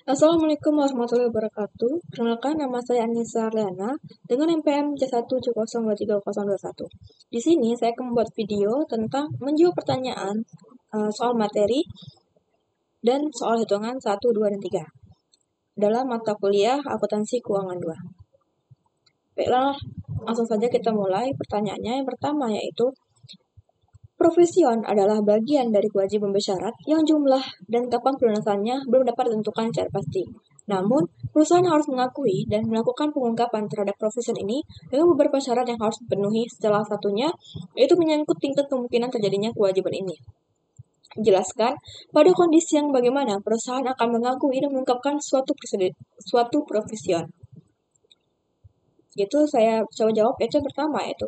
Assalamualaikum warahmatullahi wabarakatuh. Perkenalkan, nama saya Anissa Arliana dengan NPM C170230021. Di sini saya akan membuat video tentang menjawab pertanyaan soal materi dan soal hitungan 1, 2, dan 3 dalam mata kuliah Akuntansi Keuangan 2. Baiklah, langsung saja kita mulai pertanyaannya. Yang pertama yaitu, provision adalah bagian dari kewajiban bersyarat yang jumlah dan kapan pelunasannya belum dapat ditentukan secara pasti. Namun, perusahaan harus mengakui dan melakukan pengungkapan terhadap provision ini dengan beberapa syarat yang harus dipenuhi. Salah satunya yaitu menyangkut tingkat kemungkinan terjadinya kewajiban ini. Jelaskan pada kondisi yang bagaimana perusahaan akan mengakui dan mengungkapkan suatu provision. Itu saya coba jawab. Yang pertama yaitu,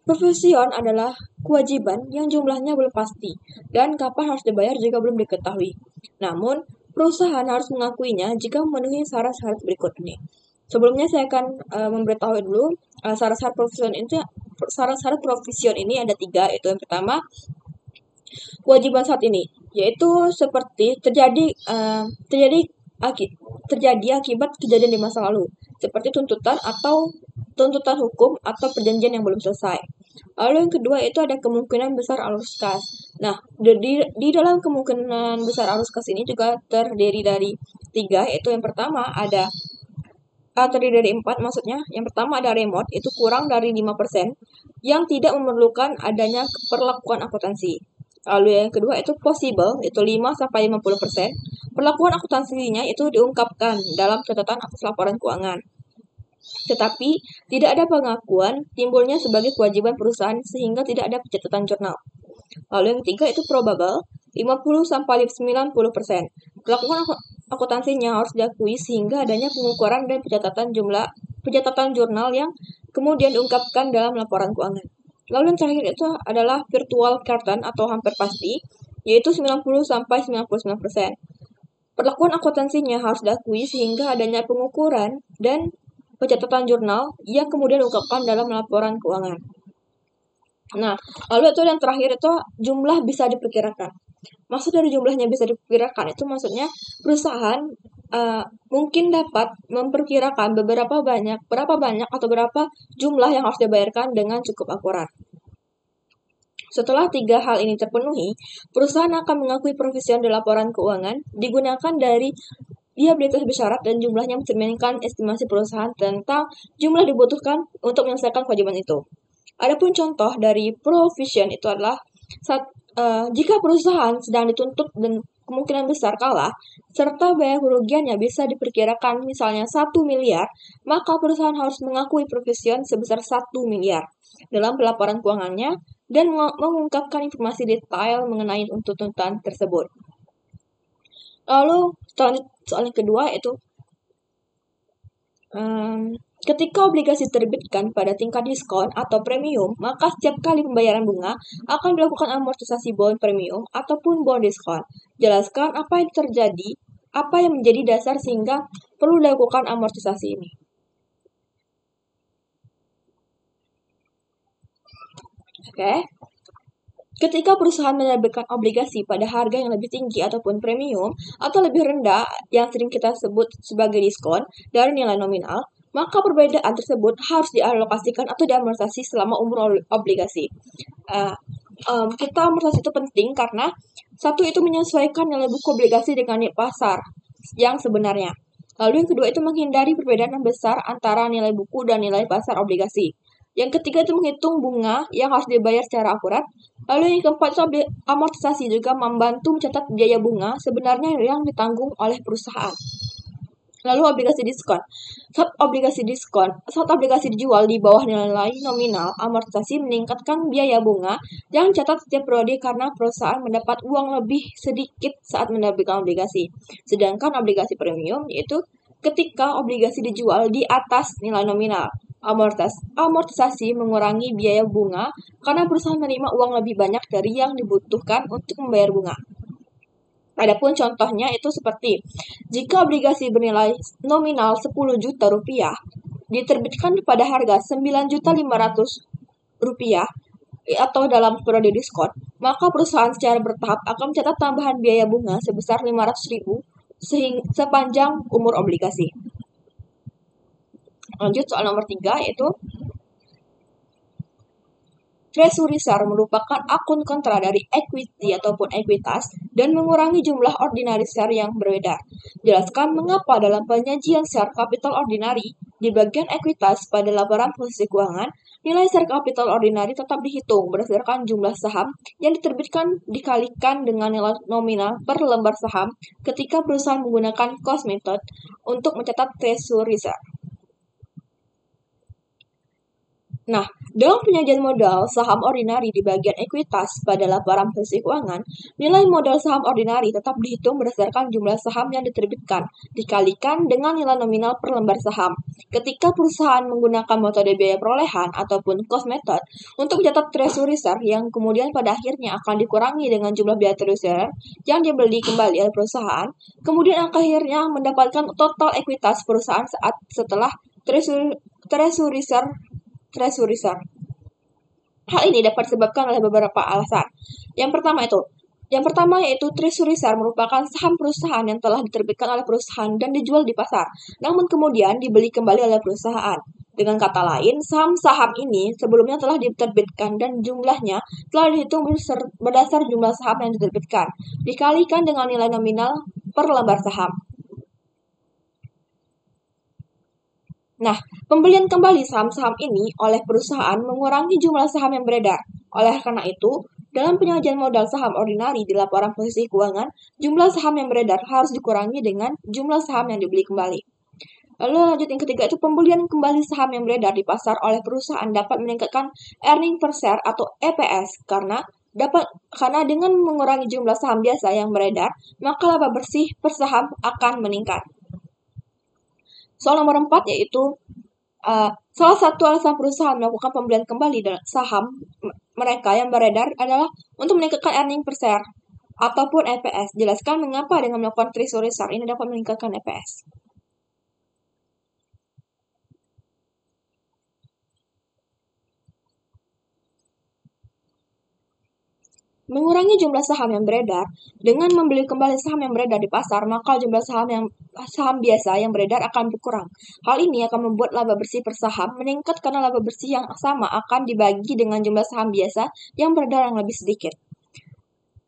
provision adalah kewajiban yang jumlahnya belum pasti dan kapan harus dibayar juga belum diketahui. Namun, perusahaan harus mengakuinya jika memenuhi syarat-syarat berikut ini. Sebelumnya saya akan memberitahu dulu syarat-syarat provision itu. Syarat-syarat provision ini ada 3, yaitu yang pertama, kewajiban saat ini, yaitu seperti terjadi akibat kejadian di masa lalu, seperti tuntutan hukum atau perjanjian yang belum selesai. Lalu yang kedua itu ada kemungkinan besar arus kas. Nah, di dalam kemungkinan besar arus kas ini juga terdiri dari 3, yaitu yang pertama terdiri dari 4 maksudnya. Yang pertama ada remote, itu kurang dari 5% yang tidak memerlukan adanya perlakuan akuntansi. Lalu yang kedua itu possible, itu 5-50%. Perlakuan akuntansinya itu diungkapkan dalam catatan atas laporan keuangan. Tetapi tidak ada pengakuan timbulnya sebagai kewajiban perusahaan sehingga tidak ada pencatatan jurnal. Lalu yang ketiga itu probable, 50-90%. Perlakuan akuntansinya harus diakui sehingga adanya pengukuran dan pencatatan jurnal yang kemudian diungkapkan dalam laporan keuangan. Lalu yang terakhir itu adalah virtual certain atau hampir pasti, yaitu 90-99%. Perlakuan akuntansinya harus diakui sehingga adanya pengukuran dan pencatatan jurnal yang kemudian diungkapkan dalam laporan keuangan. Nah, lalu itu yang terakhir itu jumlah bisa diperkirakan. Maksud dari jumlahnya bisa diperkirakan itu maksudnya perusahaan mungkin dapat memperkirakan berapa banyak atau berapa jumlah yang harus dibayarkan dengan cukup akurat. Setelah 3 hal ini terpenuhi, perusahaan akan mengakui provision di laporan keuangan digunakan dari liabilitas bersyarat dan jumlahnya mencerminkan estimasi perusahaan tentang jumlah dibutuhkan untuk menyelesaikan kewajiban itu. Adapun contoh dari provision itu adalah jika perusahaan sedang dituntut dan kemungkinan besar kalah, serta biaya kerugiannya bisa diperkirakan misalnya 1 miliar, maka perusahaan harus mengakui provision sebesar 1 miliar dalam pelaporan keuangannya dan mengungkapkan informasi detail mengenai tuntutan tersebut. Lalu soal yang kedua yaitu, ketika obligasi diterbitkan pada tingkat diskon atau premium, maka setiap kali pembayaran bunga akan dilakukan amortisasi bond premium ataupun bond diskon. Jelaskan apa yang menjadi dasar sehingga perlu dilakukan amortisasi ini. Oke. Ketika perusahaan menerbitkan obligasi pada harga yang lebih tinggi ataupun premium atau lebih rendah yang sering kita sebut sebagai diskon dari nilai nominal, maka perbedaan tersebut harus dialokasikan atau diamortisasi selama umur obligasi. Kita amortisasi itu penting karena satu itu menyesuaikan nilai buku obligasi dengan nilai pasar yang sebenarnya. Lalu yang kedua itu menghindari perbedaan yang besar antara nilai buku dan nilai pasar obligasi. Yang ketiga itu menghitung bunga yang harus dibayar secara akurat. Lalu yang keempat itu amortisasi juga membantu mencatat biaya bunga sebenarnya yang ditanggung oleh perusahaan. Lalu obligasi diskon. Saat obligasi dijual di bawah nilai nominal, amortisasi meningkatkan biaya bunga yang dicatat setiap periode karena perusahaan mendapat uang lebih sedikit saat menerbitkan obligasi. Sedangkan obligasi premium yaitu ketika obligasi dijual di atas nilai nominal. Amortisasi mengurangi biaya bunga karena perusahaan menerima uang lebih banyak dari yang dibutuhkan untuk membayar bunga. Adapun contohnya itu seperti jika obligasi bernilai nominal 10 juta rupiah diterbitkan pada harga 9.500.000 rupiah atau dalam periode diskon, maka perusahaan secara bertahap akan mencatat tambahan biaya bunga sebesar 500.000 sepanjang umur obligasi. Lanjut soal nomor 3, yaitu Treasury share merupakan akun kontra dari equity ataupun ekuitas dan mengurangi jumlah ordinary share yang beredar. Jelaskan mengapa dalam penyajian share capital ordinary di bagian ekuitas pada laporan posisi keuangan, nilai share capital ordinary tetap dihitung berdasarkan jumlah saham yang diterbitkan dikalikan dengan nilai nominal per lembar saham ketika perusahaan menggunakan cost method untuk mencatat treasury share. Nah, dalam penyajian modal saham ordinari di bagian ekuitas pada laporan posisi keuangan, nilai modal saham ordinari tetap dihitung berdasarkan jumlah saham yang diterbitkan, dikalikan dengan nilai nominal per lembar saham. Ketika perusahaan menggunakan metode biaya perolehan ataupun cost method untuk mencatat treasury share yang kemudian pada akhirnya akan dikurangi dengan jumlah biaya treasury share yang dibeli kembali oleh perusahaan, kemudian akhirnya mendapatkan total ekuitas perusahaan setelah treasury share. Hal ini dapat disebabkan oleh beberapa alasan. Yang pertama yaitu treasury share merupakan saham perusahaan yang telah diterbitkan oleh perusahaan dan dijual di pasar, namun kemudian dibeli kembali oleh perusahaan. Dengan kata lain, saham-saham ini sebelumnya telah diterbitkan dan jumlahnya telah dihitung berdasar jumlah saham yang diterbitkan, dikalikan dengan nilai nominal per lembar saham. Nah, pembelian kembali saham-saham ini oleh perusahaan mengurangi jumlah saham yang beredar. Oleh karena itu, dalam penyajian modal saham ordinari di laporan posisi keuangan, jumlah saham yang beredar harus dikurangi dengan jumlah saham yang dibeli kembali. Lalu lanjut yang ketiga itu pembelian kembali saham yang beredar di pasar oleh perusahaan dapat meningkatkan earning per share atau EPS karena dengan mengurangi jumlah saham biasa yang beredar, maka laba bersih per saham akan meningkat. Soal nomor 4 yaitu salah satu alasan perusahaan melakukan pembelian kembali saham mereka yang beredar adalah untuk meningkatkan earning per share ataupun EPS. Jelaskan mengapa dengan melakukan treasury share ini dapat meningkatkan EPS. Mengurangi jumlah saham yang beredar dengan membeli kembali saham yang beredar di pasar, maka jumlah saham biasa yang beredar akan berkurang. Hal ini akan membuat laba bersih per saham meningkat karena laba bersih yang sama akan dibagi dengan jumlah saham biasa yang beredar yang lebih sedikit.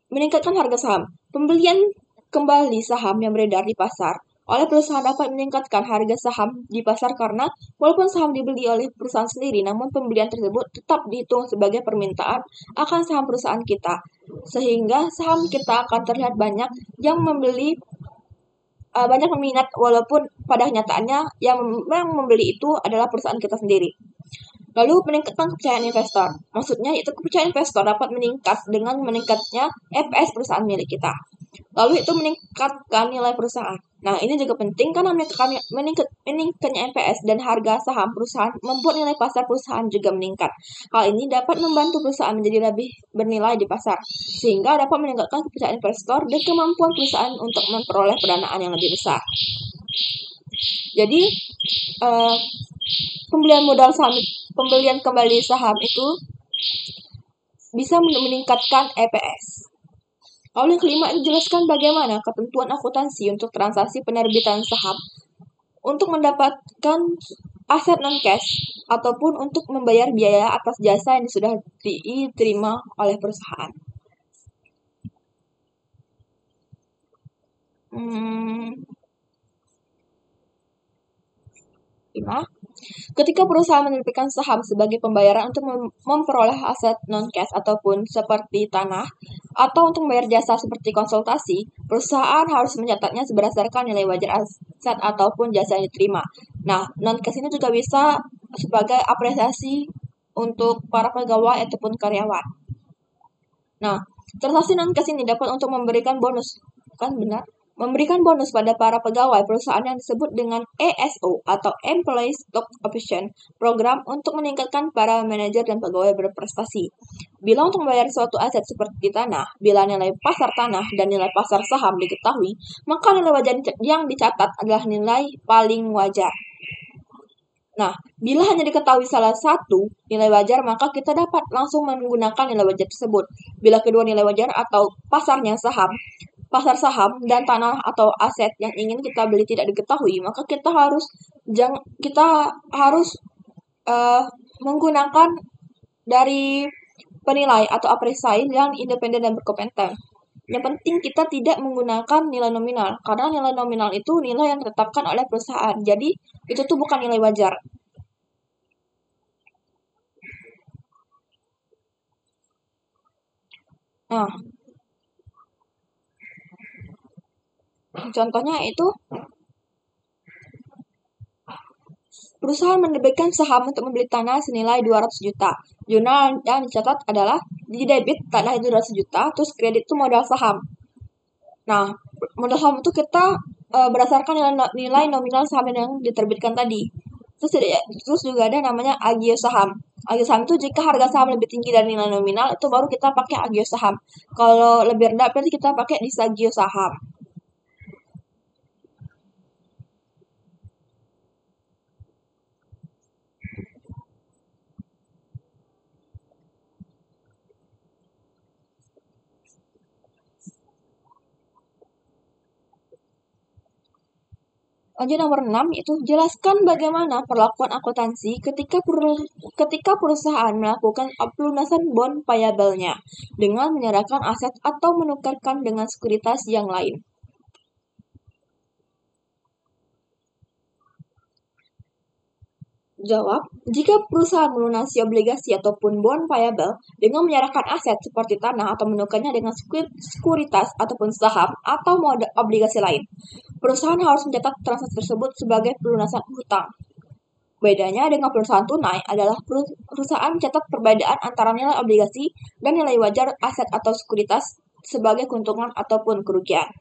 Meningkatkan harga saham. Pembelian kembali saham yang beredar di pasar oleh perusahaan dapat meningkatkan harga saham di pasar karena walaupun saham dibeli oleh perusahaan sendiri, namun pembelian tersebut tetap dihitung sebagai permintaan akan saham perusahaan kita. Sehingga saham kita akan terlihat banyak yang banyak peminat walaupun pada kenyataannya yang membeli itu adalah perusahaan kita sendiri. Lalu meningkatkan kepercayaan investor. Maksudnya yaitu kepercayaan investor dapat meningkat dengan meningkatnya EPS perusahaan milik kita. Lalu itu meningkatkan nilai perusahaan. Nah, ini juga penting karena meningkatnya EPS dan harga saham perusahaan membuat nilai pasar perusahaan juga meningkat. Hal ini dapat membantu perusahaan menjadi lebih bernilai di pasar, sehingga dapat meningkatkan kepercayaan investor dan kemampuan perusahaan untuk memperoleh pendanaan yang lebih besar. Jadi, pembelian kembali saham itu bisa meningkatkan EPS. Lalu yang kelima, jelaskan bagaimana ketentuan akuntansi untuk transaksi penerbitan saham untuk mendapatkan aset non-cash ataupun untuk membayar biaya atas jasa yang sudah diterima oleh perusahaan. Ketika perusahaan menerbitkan saham sebagai pembayaran untuk memperoleh aset non-cash ataupun seperti tanah, atau untuk membayar jasa seperti konsultasi, perusahaan harus mencatatnya berdasarkan nilai wajar aset ataupun jasa yang diterima. Nah, non-cash ini juga bisa sebagai apresiasi untuk para pegawai ataupun karyawan. Nah, transaksi non-cash ini dapat untuk memberikan bonus, memberikan bonus pada para pegawai perusahaan yang disebut dengan ESO atau Employee Stock Option Program untuk meningkatkan para manajer dan pegawai berprestasi. Bila untuk membayar suatu aset seperti tanah, bila nilai pasar tanah dan nilai pasar saham diketahui, maka nilai wajar yang dicatat adalah nilai paling wajar. Nah, bila hanya diketahui salah satu nilai wajar, maka kita dapat langsung menggunakan nilai wajar tersebut. Bila kedua nilai wajar atau pasarnya saham pasar saham dan tanah atau aset yang ingin kita beli tidak diketahui, maka kita harus menggunakan dari penilai atau appraisal yang independen dan berkompeten. Yang penting kita tidak menggunakan nilai nominal, karena nilai nominal itu nilai yang ditetapkan oleh perusahaan. Jadi itu tuh bukan nilai wajar. Nah, contohnya itu perusahaan menerbitkan saham untuk membeli tanah senilai 200 juta. Jurnal yang dicatat adalah di debit tanah itu 200 juta, terus kredit itu modal saham. Nah, modal saham itu kita berdasarkan nilai nominal saham yang diterbitkan tadi. Terus juga ada namanya agio saham. Agio saham itu jika harga saham lebih tinggi dari nilai nominal, itu baru kita pakai agio saham. Kalau lebih rendah, berarti kita pakai disagio saham. Lanjut nomor 6, yaitu jelaskan bagaimana perlakuan akuntansi ketika perusahaan melakukan pelunasan bond payable-nya dengan menyerahkan aset atau menukarkan dengan sekuritas yang lain. Jawab, jika perusahaan melunasi obligasi ataupun bond payable dengan menyerahkan aset seperti tanah atau menukarnya dengan sekuritas ataupun saham atau obligasi lain, perusahaan harus mencatat transaksi tersebut sebagai pelunasan hutang. Bedanya dengan perusahaan tunai adalah perusahaan mencatat perbedaan antara nilai obligasi dan nilai wajar aset atau sekuritas sebagai keuntungan ataupun kerugian.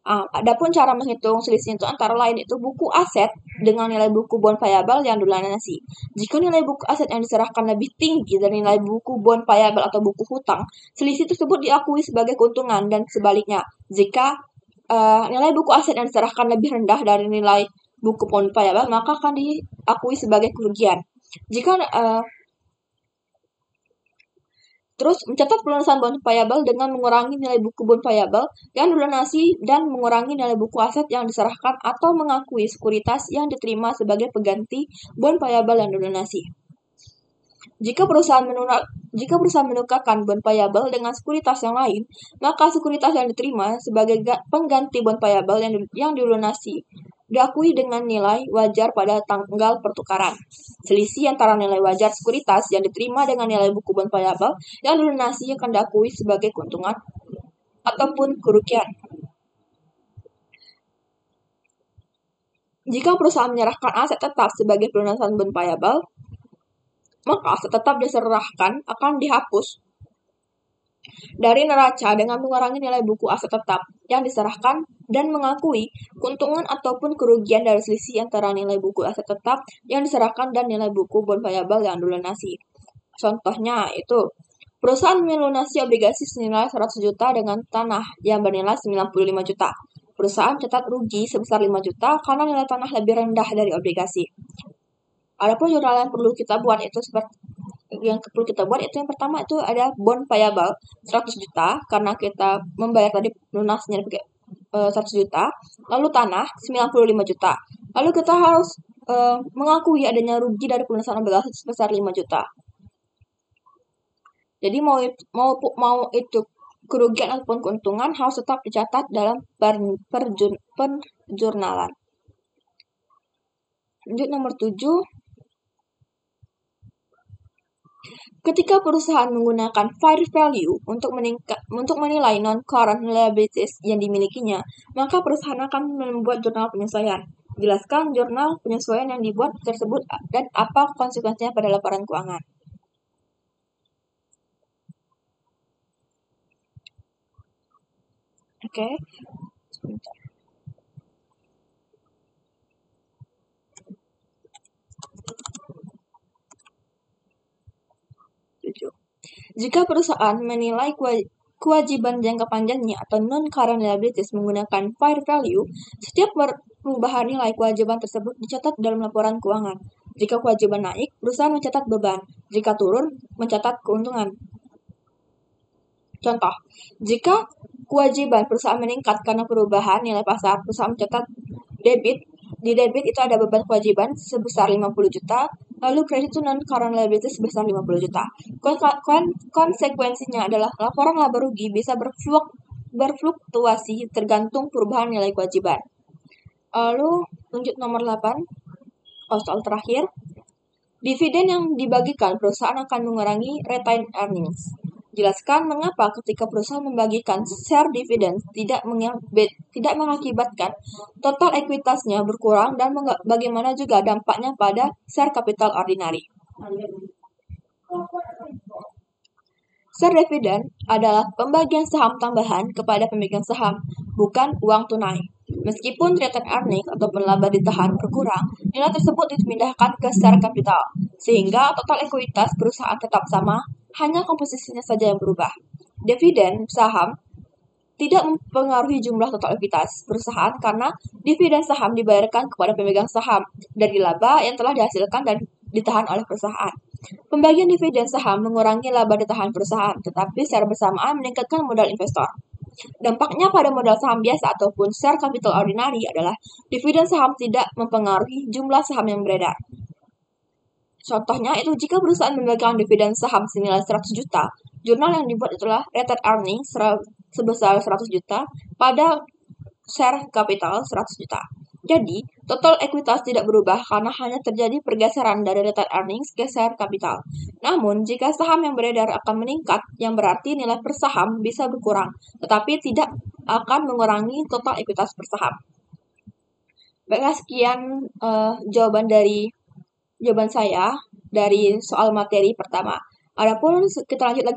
Adapun cara menghitung selisih itu antara lain itu buku aset dengan nilai buku bond payable yang dilunasi. Jika nilai buku aset yang diserahkan lebih tinggi dari nilai buku bond payable atau buku hutang, selisih tersebut diakui sebagai keuntungan dan sebaliknya. Jika nilai buku aset yang diserahkan lebih rendah dari nilai buku bond payable, maka akan diakui sebagai kerugian. Jika Terus, mencatat pelunasan bond payable dengan mengurangi nilai buku bond payable yang dilunasi dan mengurangi nilai buku aset yang diserahkan atau mengakui sekuritas yang diterima sebagai pengganti bond payable yang dilunasi. Jika perusahaan menukarkan bond payable dengan sekuritas yang lain, maka sekuritas yang diterima sebagai pengganti bond payable yang dilunasi diakui dengan nilai wajar pada tanggal pertukaran. Selisih antara nilai wajar sekuritas yang diterima dengan nilai buku bond payable yang dilunasi akan diakui sebagai keuntungan ataupun kerugian. Jika perusahaan menyerahkan aset tetap sebagai pelunasan bond payable, maka aset tetap diserahkan akan dihapus dari neraca dengan mengurangi nilai buku aset tetap yang diserahkan dan mengakui keuntungan ataupun kerugian dari selisih antara nilai buku aset tetap yang diserahkan dan nilai buku bond payable yang dilunasi. Contohnya itu, perusahaan melunasi obligasi senilai 100 juta dengan tanah yang bernilai 95 juta. Perusahaan catat rugi sebesar 5 juta karena nilai tanah lebih rendah dari obligasi. Adapun jurnal yang perlu kita buat itu yang pertama itu ada bond payable 100 juta karena kita membayar tadi lunasnya pakai 100 juta, lalu tanah 95 juta. Lalu kita harus mengakui adanya rugi dari pelunasan obligasi sebesar 5 juta. Jadi mau itu kerugian ataupun keuntungan harus tetap dicatat dalam penjurnalan. Lanjut nomor 7. Ketika perusahaan menggunakan fair value untuk menilai non-current liabilities yang dimilikinya, maka perusahaan akan membuat jurnal penyesuaian. Jelaskan jurnal penyesuaian yang dibuat tersebut dan apa konsekuensinya pada laporan keuangan. Oke. Sebentar. Jika perusahaan menilai kewajiban jangka panjangnya atau non-current liabilities menggunakan fair value, setiap perubahan nilai kewajiban tersebut dicatat dalam laporan keuangan. Jika kewajiban naik, perusahaan mencatat beban. Jika turun, mencatat keuntungan. Contoh, jika kewajiban perusahaan meningkat karena perubahan nilai pasar, perusahaan mencatat di debit itu ada beban kewajiban sebesar 50 juta, lalu kredit itu non-current liability sebesar 50 juta. Konsekuensinya adalah laporan laba rugi bisa berfluktuasi tergantung perubahan nilai kewajiban. Lalu lanjut nomor 8, soal terakhir. Dividen yang dibagikan perusahaan akan mengurangi retained earnings. Jelaskan mengapa ketika perusahaan membagikan share dividen tidak mengakibatkan total ekuitasnya berkurang dan bagaimana juga dampaknya pada share capital ordinary. Share dividen adalah pembagian saham tambahan kepada pemegang saham, bukan uang tunai. Meskipun retained earnings atau laba ditahan berkurang, nilai tersebut dipindahkan ke share capital, sehingga total ekuitas perusahaan tetap sama, hanya komposisinya saja yang berubah. Dividen saham tidak mempengaruhi jumlah total ekuitas perusahaan karena dividen saham dibayarkan kepada pemegang saham dari laba yang telah dihasilkan dan ditahan oleh perusahaan. Pembagian dividen saham mengurangi laba ditahan perusahaan, tetapi secara bersamaan meningkatkan modal investor. Dampaknya pada modal saham biasa ataupun share capital ordinary adalah dividen saham tidak mempengaruhi jumlah saham yang beredar. Contohnya itu jika perusahaan membagikan dividen saham senilai 100 juta, jurnal yang dibuat itulah retained earnings sebesar 100 juta pada share capital 100 juta. Jadi, total ekuitas tidak berubah karena hanya terjadi pergeseran dari retained earnings ke share capital. Namun, jika saham yang beredar akan meningkat, yang berarti nilai per saham bisa berkurang, tetapi tidak akan mengurangi total ekuitas per saham. Baiklah, sekian jawaban saya dari soal materi pertama. Adapun kita lanjut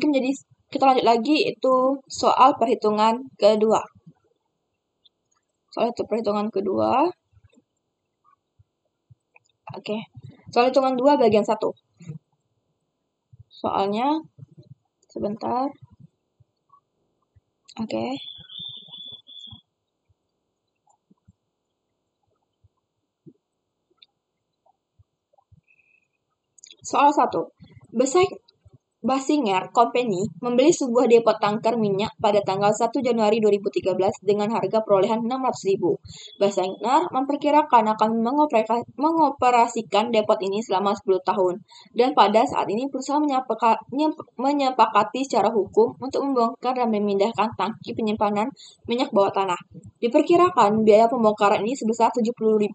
lagi itu soal perhitungan kedua. Soal perhitungan kedua. Oke. Soal hitungan 2 bagian 1. Soalnya sebentar. Oke. Soal 1. Basinger Company membeli sebuah depo tanker minyak pada tanggal 1 Januari 2013 dengan harga perolehan 600.000. Basinger memperkirakan akan mengoperasikan depot ini selama 10 tahun. Dan pada saat ini perusahaan menyepakati secara hukum untuk membongkar dan memindahkan tangki penyimpanan minyak bawah tanah. Diperkirakan biaya pembongkaran ini sebesar $70.000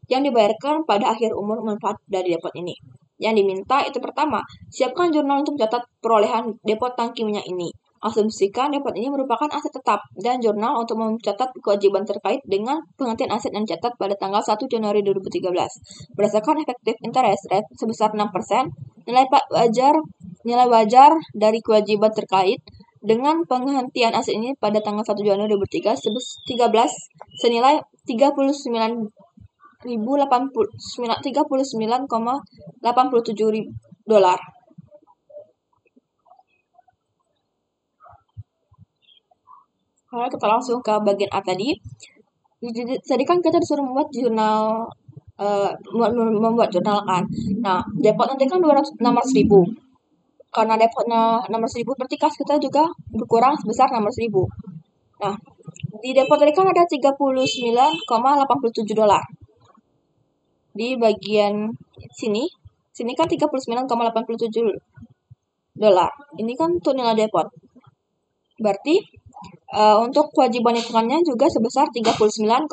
yang dibayarkan pada akhir umur manfaat dari depot ini. Yang diminta itu pertama, siapkan jurnal untuk mencatat perolehan depot tangki minyak ini. Asumsikan depot ini merupakan aset tetap dan jurnal untuk mencatat kewajiban terkait dengan penghentian aset yang dicatat pada tanggal 1 Januari 2013. Berdasarkan effective interest rate sebesar 6%, nilai wajar dari kewajiban terkait dengan penghentian aset ini pada tanggal 1 Januari 2013 senilai $39,87 Kalau kita langsung ke bagian A tadi. Tadi kan kita disuruh membuat jurnal kan. Nah, depot nanti kan 600.000. Karena depotnya 600.000 berarti kas kita juga berkurang sebesar 600.000. Nah, di depot tadi kan ada $39,87. Di bagian sini kan $39,87. Ini kan untuk nilai depot. Berarti untuk kewajiban hitungannya juga sebesar $39,87.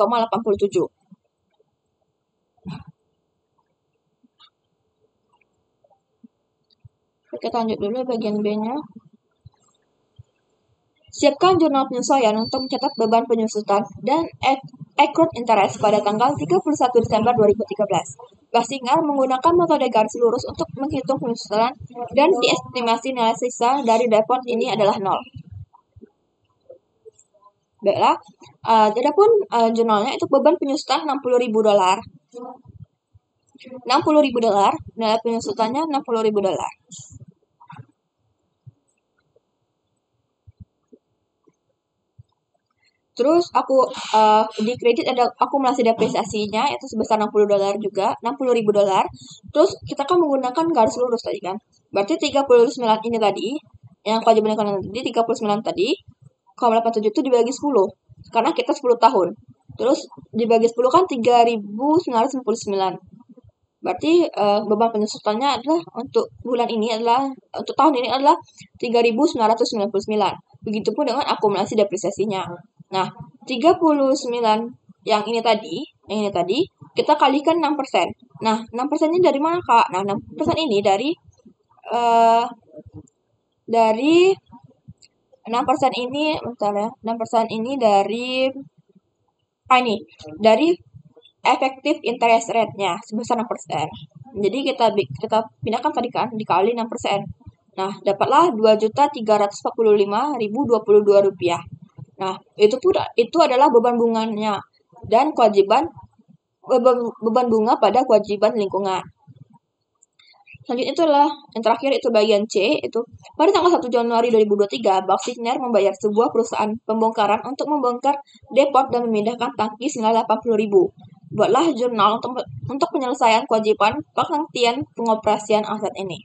Kita lanjut dulu bagian B-nya. Siapkan jurnal penyesuaian untuk mencatat beban penyusutan dan accrued interest pada tanggal 31 Desember 2013. Basinger menggunakan metode garis lurus untuk menghitung penyusutan dan diestimasi nilai sisa dari depot ini adalah 0. Baiklah, adapun jurnalnya itu beban penyusutan $60.000. $60.000, nilai penyusutannya $60.000. Terus aku di kredit ada akumulasi depresiasinya itu sebesar $60 juga, $60.000. Terus kita kan menggunakan garis lurus tadi kan. Berarti 39 ini tadi yang kewajiban lingkungan tadi 39 tadi, 0,87 itu dibagi 10. Karena kita 10 tahun. Terus dibagi 10 kan 3.999. Berarti beban penyusutannya adalah untuk bulan ini adalah untuk tahun ini adalah 3.999. Begitupun dengan akumulasi depresiasinya. Nah, 39 yang ini tadi kita kalikan 6%. Nah, 6% ini dari mana, Kak? Nah, 6% ini dari 6% ini bentar ya. 6% ini dari dari efektif interest rate-nya sebesar 6%. Jadi kita pindahkan tadi kan dikali 6%. Nah, dapatlah Rp2.345.022. Nah, itu adalah beban bunganya dan kewajiban beban bunga pada kewajiban lingkungan. Selanjutnya itu adalah yang terakhir itu bagian C, itu pada tanggal 1 Januari 2023, Baksinyar membayar sebuah perusahaan pembongkaran untuk membongkar depot dan memindahkan tangki senilai 80.000. Buatlah jurnal untuk penyelesaian kewajiban penghentian pengoperasian aset ini.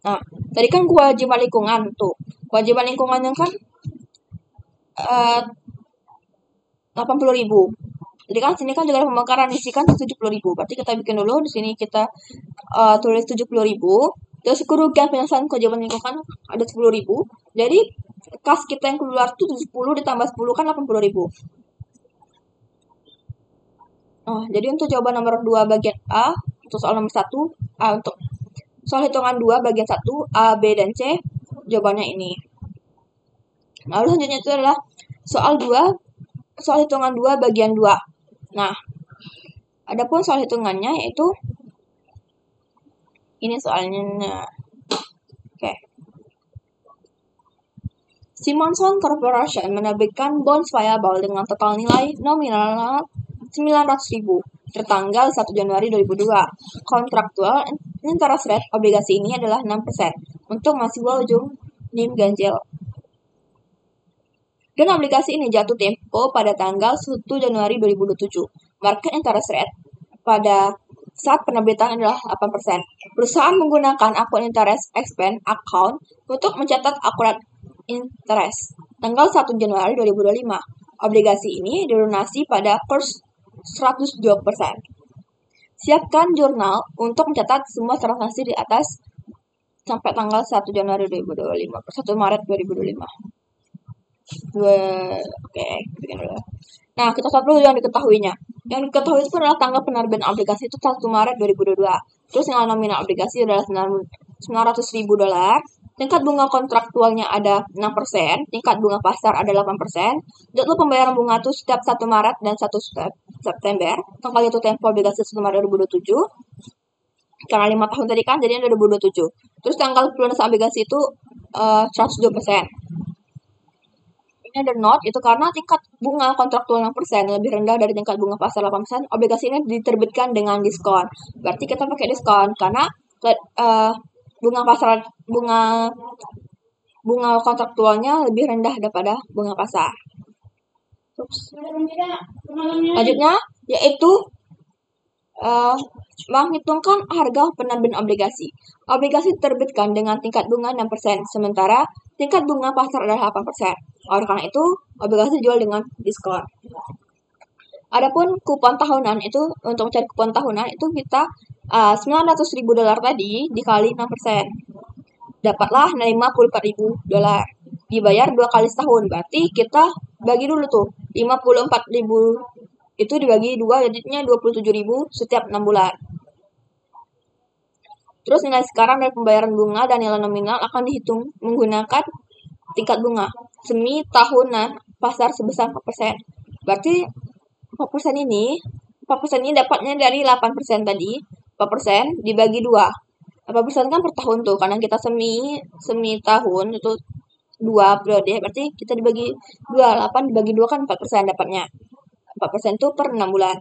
Nah, tadi kan kewajiban lingkungan tuh. Kewajiban lingkungannya kan 80.000. Jadi kan sini kan juga ada pembongkaran, isi kan 70.000. Berarti kita bikin dulu di sini kita tulis 70.000. Terus kerugian penyelesaian kewajiban lingkungan ada 10.000. Jadi kas kita yang keluar tuh 10 ditambah 10 kan 80.000. Jadi untuk jawaban nomor 2 bagian A, untuk soal nomor 1, untuk soal hitungan 2 bagian 1, A, B, dan C, jawabannya ini. Lalu selanjutnya itu adalah soal hitungan 2 bagian 2. Nah, adapun soal hitungannya yaitu ini soalnya. Oke. Simonson Corporation menerbitkan bonds payable dengan total nilai nominal 900.000 tertanggal 1 Januari 2002. Kontraktual interest rate obligasi ini adalah 6% untuk mahasiswa ujung NIM ganjil. Dan obligasi ini jatuh tempo pada tanggal 1 Januari 2027. Market interest rate pada saat penerbitan adalah 8%. Perusahaan menggunakan akun interest expense account untuk mencatat akurat interest. Tanggal 1 Januari 2025. Obligasi ini dilunasi pada kurs 102%. Siapkan jurnal untuk mencatat semua transaksi di atas sampai tanggal 1 Januari 2025, 1 Maret 2025. Oke, bikin dulu. Nah, kita start dulu yang diketahuinya. Yang diketahui itu adalah tanggal penerbitan obligasi itu 1 Maret 2022. Terus nilai nominal obligasi adalah $900.000. Tingkat bunga kontraktualnya ada 6%, tingkat bunga pasar ada 8%. Jadwal pembayaran bunga itu setiap 1 Maret dan 1 September. Tanggal jatuh tempo obligasi 1 Maret 2027. Karena 5 tahun tadi kan, jadinya 2027. Terus tanggal pelunasan obligasi itu 102%. Ada note itu karena tingkat bunga kontraktual 6% lebih rendah dari tingkat bunga pasar 8%, obligasi ini diterbitkan dengan diskon. Berarti kita pakai diskon karena bunga kontraktualnya lebih rendah daripada bunga pasar. Selanjutnya yaitu menghitungkan harga penerbitan obligasi. Obligasi diterbitkan dengan tingkat bunga 6%, sementara tingkat bunga pasar adalah 8%. Oleh karena itu, obligasi dijual dengan diskon. Adapun kupon tahunan itu, untuk mencari kupon tahunan itu kita $900.000 tadi dikali 6%. Dapatlah $54.000. Dibayar 2 kali setahun. Berarti kita bagi dulu tuh. 54.000 itu dibagi 2 jadinya 27.000 setiap 6 bulan. Terus nilai sekarang dari pembayaran bunga dan nilai nominal akan dihitung menggunakan tingkat bunga semi tahunan pasar sebesar 4%. Berarti 4% ini dapatnya dari 8% tadi. 4% dibagi 2. 8% kan per tahun tuh, karena kita semi tahun itu 2 periode, berarti kita dibagi 2, 8 dibagi 2 kan 4% dapatnya. 4% itu per 6 bulan.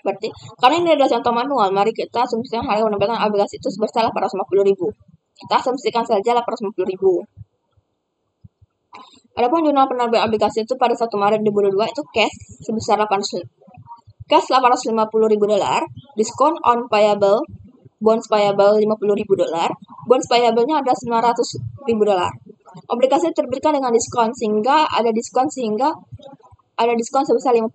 Berarti, karena ini adalah contoh manual, mari kita asumsikan harga penerbitan obligasi itu sebesar 850.000. Kita asumsikan saja 850.000. Adapun jurnal penerbitan obligasi itu pada 1 Maret 2022 itu cash sebesar $850.000, diskon on payable bonds payable $50.000. Bonds payable-nya adalah $900.000. Obligasi diterbitkan dengan diskon sehingga ada diskon sebesar $50.000.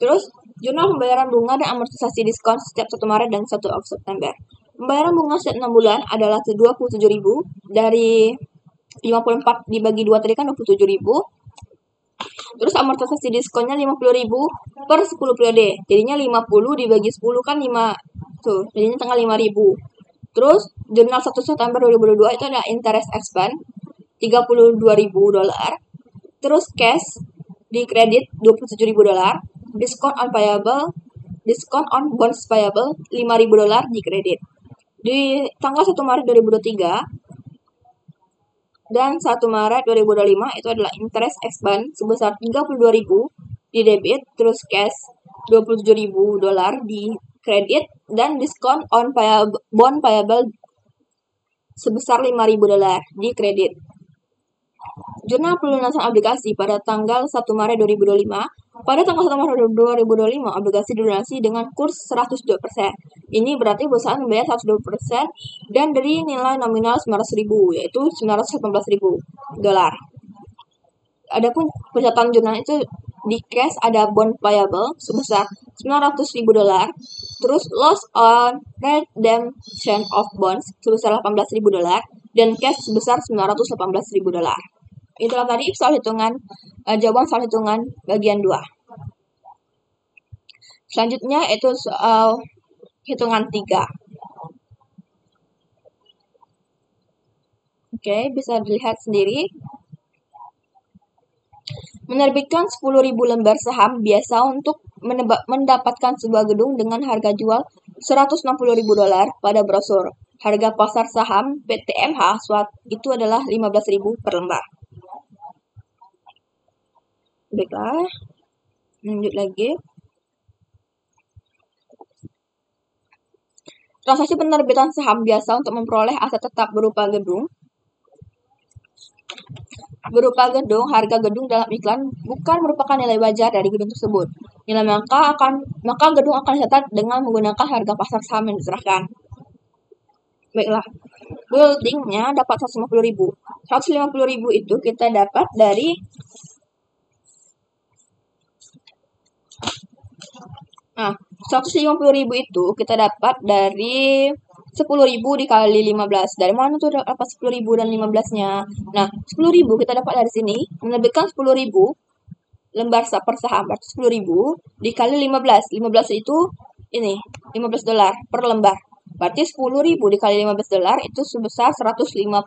Terus, jurnal pembayaran bunga dan amortisasi diskon setiap 1 Maret dan 1 September. Pembayaran bunga setiap 6 bulan adalah 27.000 dari 54 dibagi 2 tadi kan 27.000. Terus amortisasi diskonnya 50.000 per 10 periode. Jadinya 50 dibagi 10 kan 5 tuh. Jadinya tanggal 5.000. Terus jurnal 1 September 2022 itu ada interest expense $32.000. Terus cash di kredit $27.000. Diskon on bonds payable $5.000 di kredit. Di tanggal 1 Maret 2023 dan 1 Maret 2025 itu adalah interest expense sebesar $32.000 di debit, terus cash $27.000 di kredit, dan diskon on bond payable sebesar $5.000 di kredit. Jurnal pelunasan obligasi pada tanggal 1 Maret 2025. Pada tanggal 1 Maret 2025, obligasi dilunasi dengan kurs 102%. Ini berarti perusahaan membayar 102% dan dari nilai nominal 900.000, yaitu $918.000. Adapun pencatatan jurnal itu di cash ada bond payable sebesar $900.000, terus loss on redemption of bonds sebesar $18.000 dan cash sebesar $918.000. Itulah tadi jawaban soal hitungan bagian 2. Selanjutnya itu soal hitungan 3. Oke, bisa dilihat sendiri. Menerbitkan 10.000 lembar saham biasa untuk mendapatkan sebuah gedung dengan harga jual $160.000 pada brosur. Harga pasar saham PTMH SWAT itu adalah $15.000 per lembar. Baiklah, lanjut lagi. Transaksi penerbitan saham biasa untuk memperoleh aset tetap berupa gedung. Harga gedung dalam iklan bukan merupakan nilai wajar dari gedung tersebut. Maka gedung akan dicatat dengan menggunakan harga pasar saham yang diserahkan. Baiklah, buildingnya dapat 150.000. 150.000 itu kita dapat dari 150.000 itu kita dapat dari 10.000 dikali 15. Dari mana tuh dapat 10.000 dan 15-nya? Nah, 10.000 kita dapat dari sini. Menerbitkan 10.000 lembar per saham. Berarti 10.000 dikali 15. 15 itu ini, $15 per lembar. Berarti 10.000 dikali $15 itu sebesar $150.000.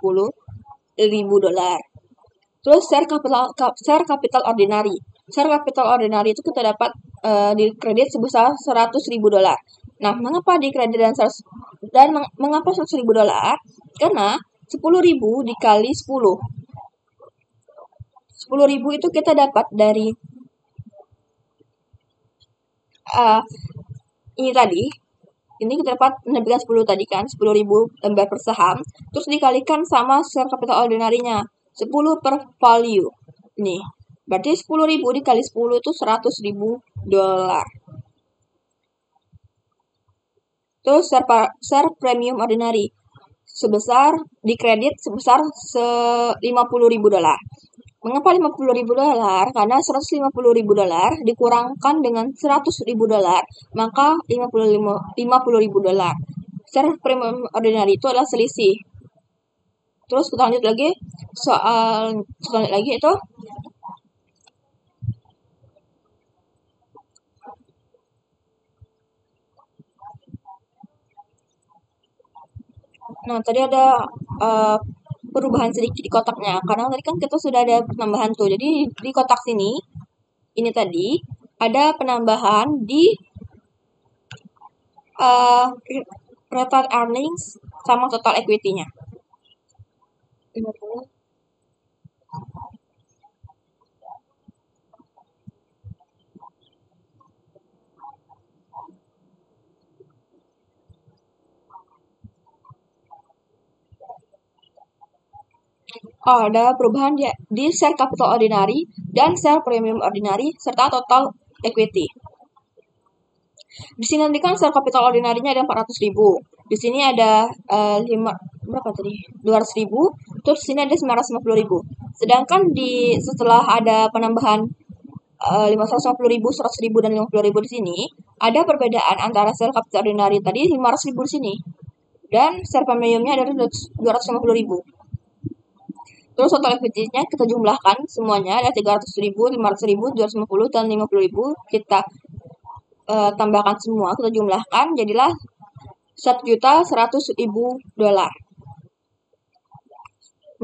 Terus share capital ordinary. Share capital ordinary itu kita dapat di kredit sebesar $100.000. Nah, mengapa di kredit dan mengapa $100.000? Karena 10.000 dikali 10. 10.000 itu kita dapat dari ini tadi. Ini kita dapat menerbitkan 10 tadi kan, 10.000 lembar per saham. Terus dikalikan sama share capital ordinary-nya, 10 per value. Nih, berarti 10.000 dikali 10 itu $100.000. Terus share premium ordinary di kredit sebesar $50.000. Mengapa $50.000? Karena $150.000 dikurangkan dengan $100.000, maka $50.000. Share premium ordinary itu adalah selisih. Terus kita lanjut lagi soal selanjutnya lagi itu nah, tadi ada perubahan sedikit di kotaknya. Karena tadi kan kita sudah ada penambahan tuh. Jadi di kotak sini, ini tadi, ada penambahan di retained earnings sama total equity-nya. 50. Ada perubahan di share capital ordinary dan share premium ordinary serta total equity. Di sini nanti kan share capital ordinary-nya ada 400.000. Di sini ada 200.000. Terus di sini ada 950.000. Sedangkan setelah ada penambahan 550.000, 100.000 dan 50.000 di sini, ada perbedaan antara share capital ordinary tadi 500.000 di sini dan share premiumnya ada 250.000. Terus total equity-nya kita jumlahkan semuanya ada 300.000, 500.000, 250 dan 50.000. Kita tambahkan semua, kita jumlahkan jadilah $1.100.000.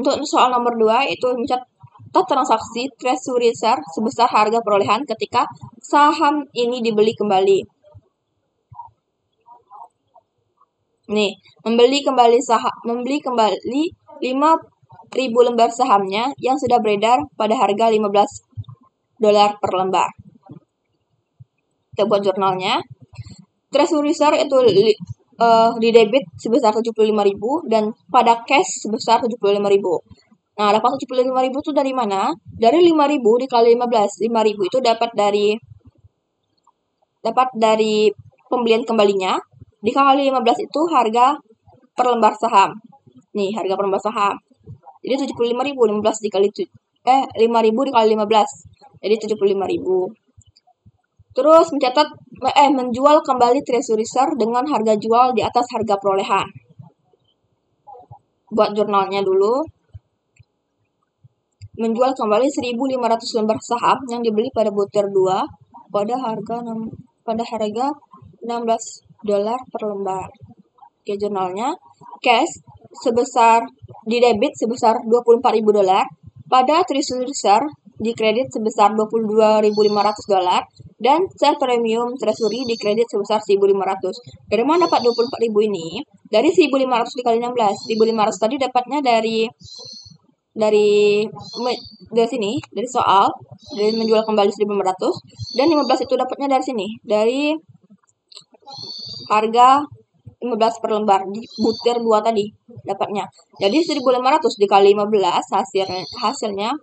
Untuk soal nomor 2 itu mencatat transaksi treasury share sebesar harga perolehan ketika saham ini dibeli kembali. Nih, membeli kembali 5.000 lembar sahamnya yang sudah beredar pada harga $15 per lembar. Kita buat jurnalnya. Treasury share itu di debit sebesar 75.000 dan pada cash sebesar 75.000. Nah, dapat 75.000 itu dari mana? Dari 5.000 dikali 15. 5.000 itu dapat dari pembelian kembalinya. Dikali 15 itu harga per lembar saham. Nih, harga per lembar saham. Jadi 75.000, 5.000 dikali 15. Jadi 75.000. Terus menjual kembali treasury share dengan harga jual di atas harga perolehan. Buat jurnalnya dulu. Menjual kembali 1.500 lembar saham yang dibeli pada butir 2 pada harga $16 per lembar. Oke, jurnalnya. Cash di debit sebesar $24.000 pada treasury share di kredit sebesar $22.500 dan share premium treasury di kredit sebesar 1.500. Dari mana dapat 24.000 ini? Dari 1.500 dikali 16. 1.500 tadi dapatnya dari sini, dari soal, dari menjual kembali 1.500 dan 15 itu dapatnya dari sini, dari harga 15 per lembar di butir 2 tadi dapatnya. Jadi 1.500 dikali 15 hasilnya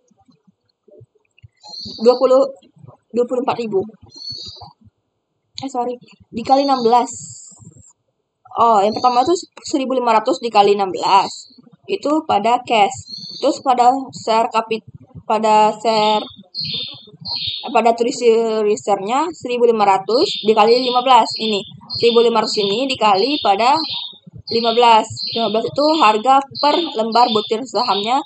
24.000. Dikali 16. Oh, yang pertama itu 1.500 dikali 16. Itu pada cash. Terus pada treasury share-nya 1.500 dikali 15 ini. 1.500 ini dikali pada 15. 15 itu harga per lembar butir sahamnya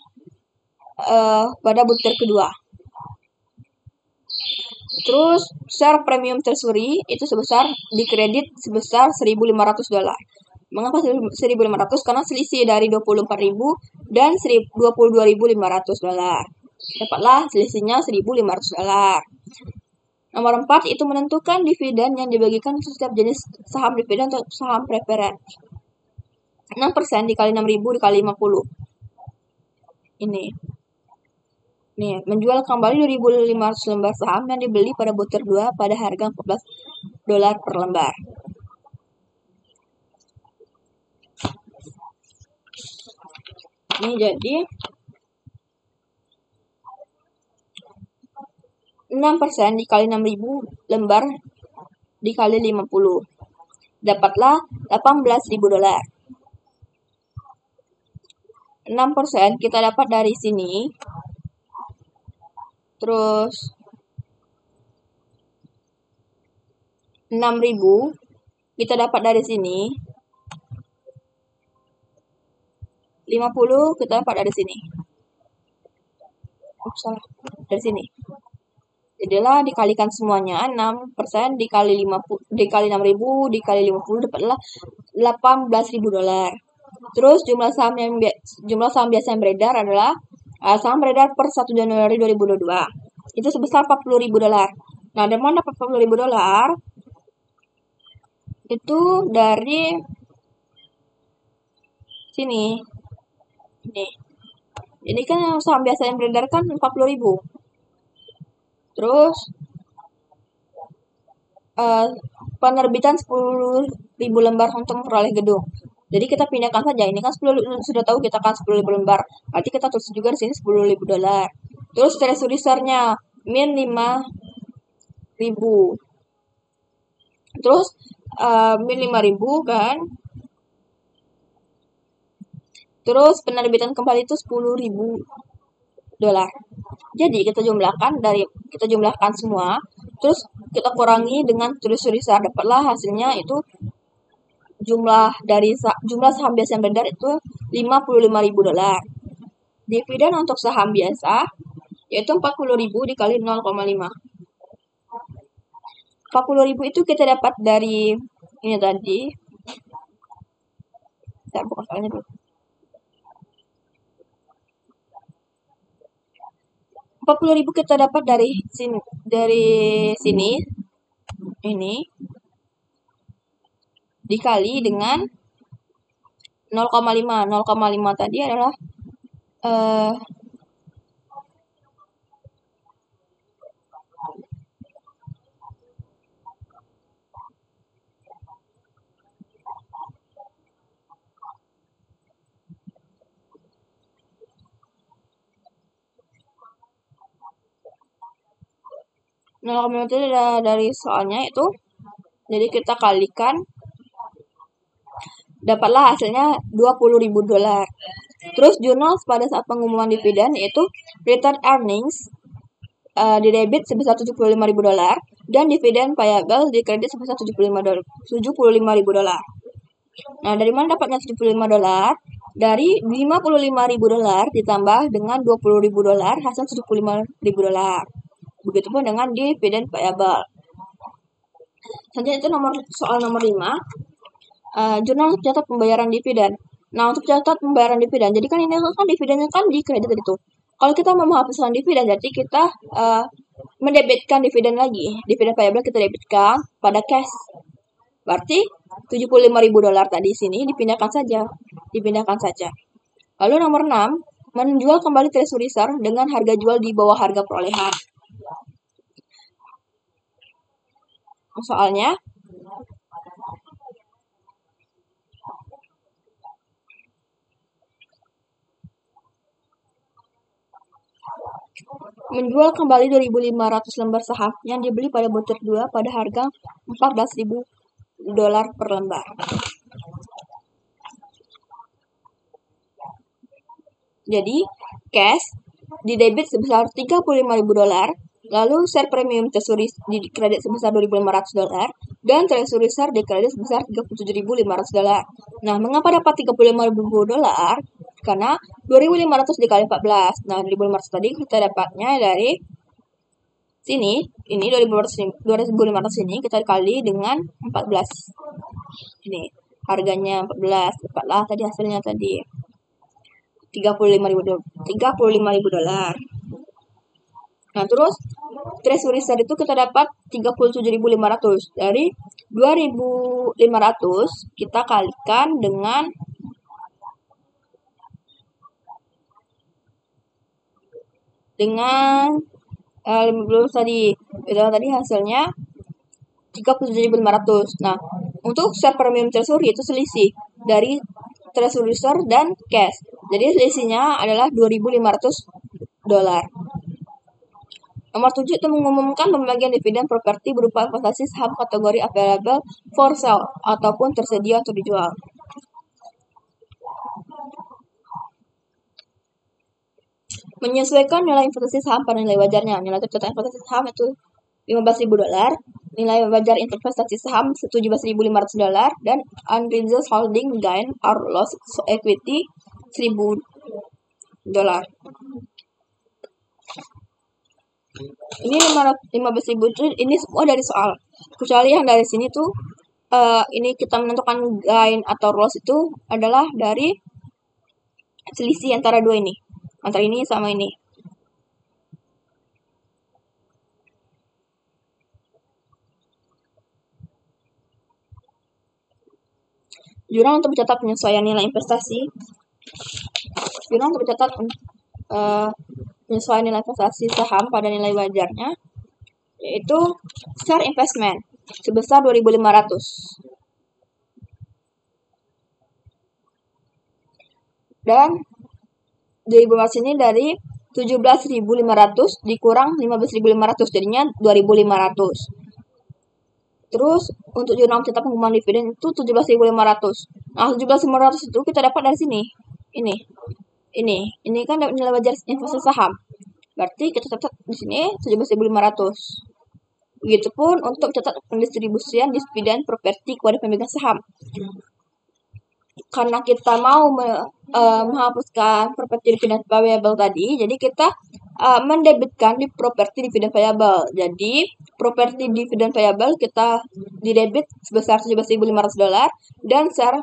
pada butir kedua. Terus share premium treasury itu di kredit sebesar $1.500. Mengapa 1.500? Karena selisih dari 24.000 dan $22.500. Dapatlah selisihnya $1.500. Nomor 4 itu menentukan dividen yang dibagikan untuk setiap jenis saham dividen atau saham preferen. 6% dikali 6.000 dikali 50. Ini. Nih, menjual kembali 2.500 lembar saham yang dibeli pada butir 2 pada harga $14 per lembar. Ini jadi 6% dikali 6.000 lembar dikali 50. Dapatlah $18.000. 6% kita dapat dari sini. Terus 6.000 kita dapat dari sini. 50 kita dapat dari sini. Dari sini. Jadilah dikalikan semuanya 6% dikali 6.000 dikali 50 dapatlah $18.000. Terus jumlah saham biasa yang beredar adalah saham beredar per 1 Januari 2022. Itu sebesar $40.000. Nah, dari mana dapat $40.000? Itu dari sini. Nih. Ini kan saham biasa yang beredar kan 40.000. Terus penerbitan 10.000 lembar untuk memperoleh gedung. Jadi kita pindahkan saja. Ini kan sudah tahu kita kan 10.000 lembar. Berarti kita tulis juga di sini $10.000. Terus treasury share-nya min 5.000. Terus min 5.000 kan. Terus penerbitan kembali itu 10.000 dolar. Jadi kita jumlahkan semua, terus kita kurangi dengan treasury SAR, dapatlah hasilnya itu jumlah saham biasa yang beredar itu 55.000 dolar. Dividen untuk saham biasa yaitu 40.000 dikali 0,5. 40.000 itu kita dapat dari ini tadi. Saya buka soalnya dulu. 40.000 kita dapat dari sini ini dikali dengan 0,5. 0,5 tadi adalah 0,5 itu dari soalnya itu. Jadi kita kalikan, dapatlah hasilnya 20.000 dolar. Terus jurnal pada saat pengumuman dividen yaitu return earnings di debit sebesar 75.000 dolar dan dividen payable di kredit sebesar 75.000 dolar. Nah, dari mana dapatnya 75 dolar? Dari 55.000 dolar ditambah dengan 20.000 dolar hasil 75.000 dolar. Begitupun dengan dividen payable. Selanjutnya itu soal nomor 5. Jurnal untuk catat pembayaran dividen. Nah, untuk catat pembayaran dividen, jadi kan ini kan dividennya kan di kredit itu. Kalau kita mau menghapuskan dividen, jadi kita mendebitkan dividen lagi. Dividen payable kita debitkan pada cash. Berarti 75.000 dolar tadi sini dipindahkan saja. Lalu nomor 6, menjual kembali treasury SAR dengan harga jual di bawah harga perolehan. Soalnya menjual kembali 2.500 lembar saham yang dibeli pada butir 2 pada harga 14.000 dolar per lembar. Jadi, cash di debit sebesar 35.000 dolar, lalu share premium treasury di kredit sebesar 2.500 dolar, dan treasury share di kredit sebesar 37.500 dolar. Nah, mengapa dapat 35.000 dolar? Karena 2.500 dikali 14. Nah, 2.500 tadi kita dapatnya dari sini, ini 2.500 ini kita kali dengan 14. Ini harganya 14, dapatlah tadi hasilnya tadi 35.000 dolar. Nah, terus treasury share itu kita dapat 37.500. Dari 2.500 kita kalikan dengan 15 tadi. Itu tadi hasilnya 37.500. Nah, untuk share premium treasury itu selisih dari treasury share dan cash. Jadi selisihnya adalah 2.500 dolar. Nomor 7 itu mengumumkan pembagian dividen properti berupa investasi saham kategori available for sale ataupun tersedia untuk dijual. Menyesuaikan nilai investasi saham pada nilai wajarnya. Nilai tercatat investasi saham itu 15.000 dolar, nilai wajar investasi saham 17.500 dolar, dan unrealized holding gain or loss equity 1.000 dolar. Ini 15.000 itu ini semua dari soal. Kecuali yang dari sini tuh ini kita menentukan gain atau loss itu adalah dari selisih antara dua ini. Antara ini sama ini. Jurnal untuk mencatat penyesuaian nilai investasi. Jurnal untuk mencatat penyesuaian nilai investasi saham pada nilai wajarnya, yaitu share investment sebesar 2.500. Dan 2.500 ini dari 17.500 dikurang 15.500, jadinya 2.500. Terus untuk jurnal cetak pengumuman dividen itu 17.500. Nah, 17.500 itu kita dapat dari sini. Ini kan nilai wajar investasi saham. Berarti kita catat di sini 17.500. Begitupun untuk catat pendistribusian dividen properti kepada pemegang saham. Karena kita mau menghapuskan properti dividen payable tadi, jadi kita mendebitkan di properti dividen payable. Jadi properti dividen payable kita didebit sebesar $17.500 dan share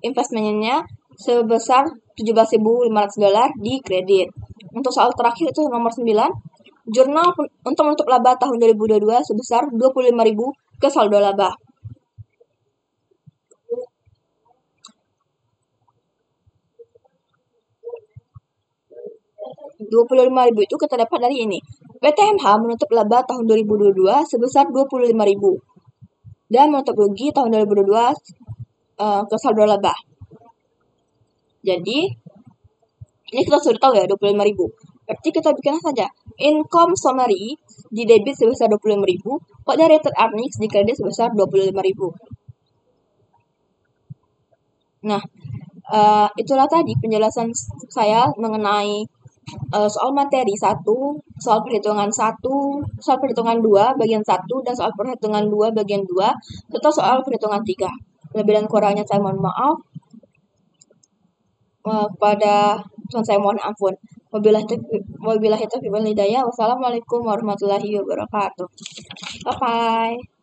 investmentnya sebesar $17.500 di kredit. Untuk soal terakhir itu nomor 9, jurnal untuk menutup laba tahun 2022 sebesar 25.000 ke saldo laba. $25.000 itu kita dapat dari ini. PTMH menutup laba tahun 2022 sebesar 25.000 dan menutup rugi tahun 2022 ke saldo laba. Jadi ini kita sudah tahu ya 25.000. Berarti kita bikin saja income summary di debit sebesar 25.000, ordinary earnings di kredit sebesar 25.000. Nah, itulah tadi penjelasan saya mengenai soal materi 1, soal perhitungan 1, soal perhitungan 2 bagian 1, dan soal perhitungan 2 bagian 2, serta soal perhitungan 3. Lebih dan kurangnya saya mohon maaf. Kepada Tuhan saya mohon ampun. Wabillahi taufiq wal hidayah. Wassalamualaikum warahmatullahi wabarakatuh. Bye-bye.